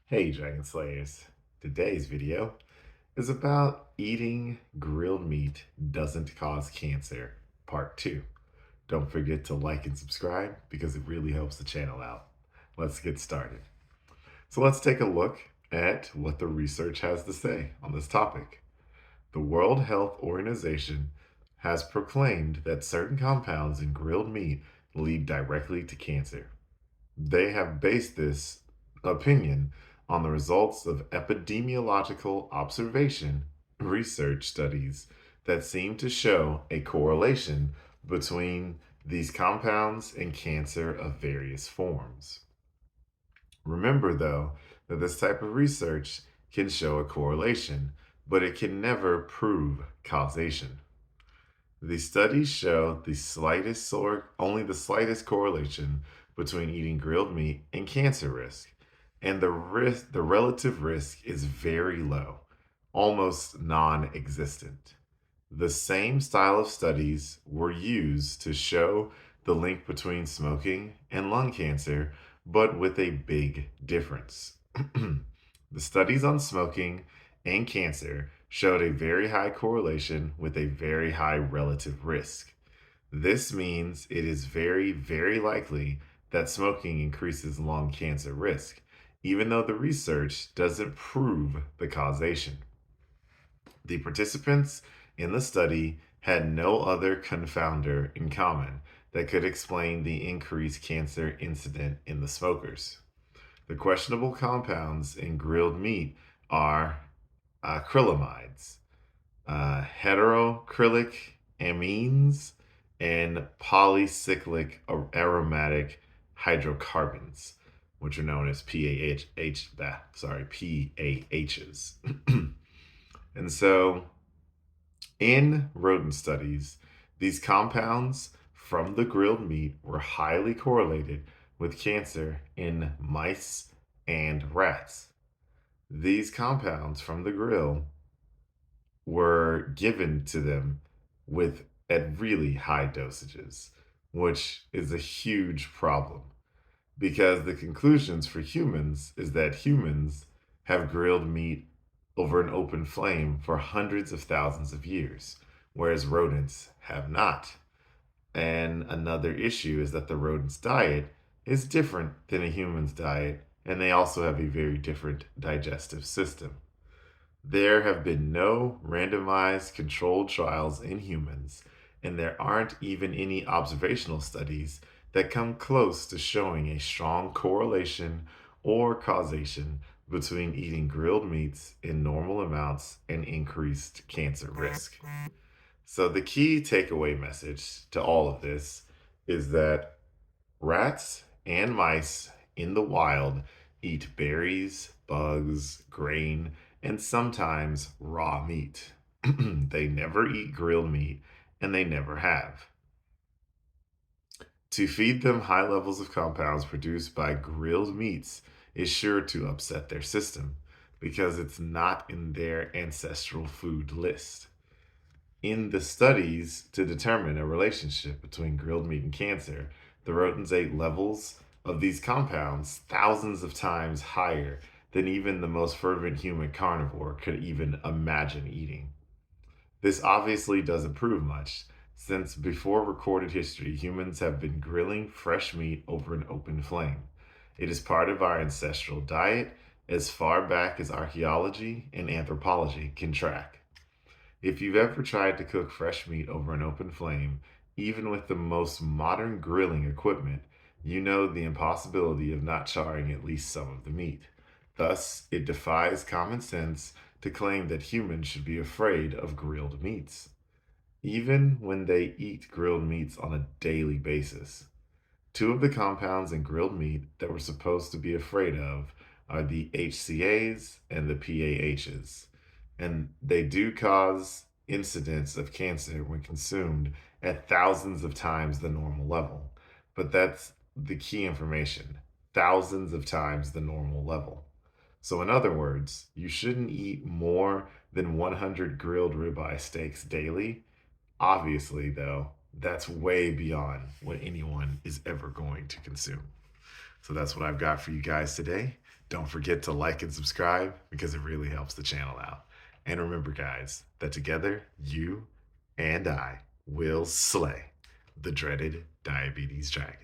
Hey Dragon Slayers, today's video is about eating grilled meat doesn't cause cancer, part 2. Don't forget to like and subscribe because it really helps the channel out. Let's get started. So let's take a look at what the research has to say on this topic. The World Health Organization has proclaimed that certain compounds in grilled meat lead directly to cancer. They have based this opinion on the results of epidemiological observation research studies that seem to show a correlation between these compounds and cancer of various forms. Remember, though, that this type of research can show a correlation, but it can never prove causation. The studies show the slightest or only the slightest correlation between eating grilled meat and cancer risk, and the relative risk is very low, almost non-existent. The same style of studies were used to show the link between smoking and lung cancer, but with a big difference. The studies on smoking and cancer showed a very high correlation with a very high relative risk. This means it is very, very likely that smoking increases lung cancer risk, even though the research doesn't prove the causation. The participants in the study had no other confounder in common that could explain the increased cancer incident in the smokers. The questionable compounds in grilled meat are acrylamides, heterocyclic amines, and polycyclic aromatic hydrocarbons, which are known as PAHs. And so, in rodent studies, these compounds from the grilled meat were highly correlated with cancer in mice and rats. These compounds from the grill were given to them with at really high dosages, which is a huge problem because the conclusions for humans is that humans have grilled meat over an open flame for hundreds of thousands of years, whereas rodents have not. And another issue is that the rodent's diet is different than a human's diet, and they also have a very different digestive system. There have been no randomized controlled trials in humans, and there aren't even any observational studies that come close to showing a strong correlation or causation between eating grilled meats in normal amounts and increased cancer risk. So, the key takeaway message to all of this is that rats and mice in the wild eat berries, bugs, grain, and sometimes raw meat. They never eat grilled meat, and they never have. To feed them high levels of compounds produced by grilled meats is sure to upset their system because it's not in their ancestral food list. In the studies to determine a relationship between grilled meat and cancer, the rodents ate levels of these compounds thousands of times higher than even the most fervent human carnivore could even imagine eating. This obviously doesn't prove much, since before recorded history, humans have been grilling fresh meat over an open flame. It is part of our ancestral diet as far back as archaeology and anthropology can track. If you've ever tried to cook fresh meat over an open flame, even with the most modern grilling equipment, you know the impossibility of not charring at least some of the meat. Thus, it defies common sense to claim that humans should be afraid of grilled meats, even when they eat grilled meats on a daily basis. Two of the compounds in grilled meat that we're supposed to be afraid of are the HCAs and the PAHs, and they do cause incidence of cancer when consumed at thousands of times the normal level. But that's the key information, thousands of times the normal level. So, in other words, you shouldn't eat more than 100 grilled ribeye steaks daily. Obviously, though, that's way beyond what anyone is ever going to consume. So that's what I've got for you guys today. Don't forget to like and subscribe because it really helps the channel out. And remember, guys, that together, you and I will slay the dreaded diabetes dragon.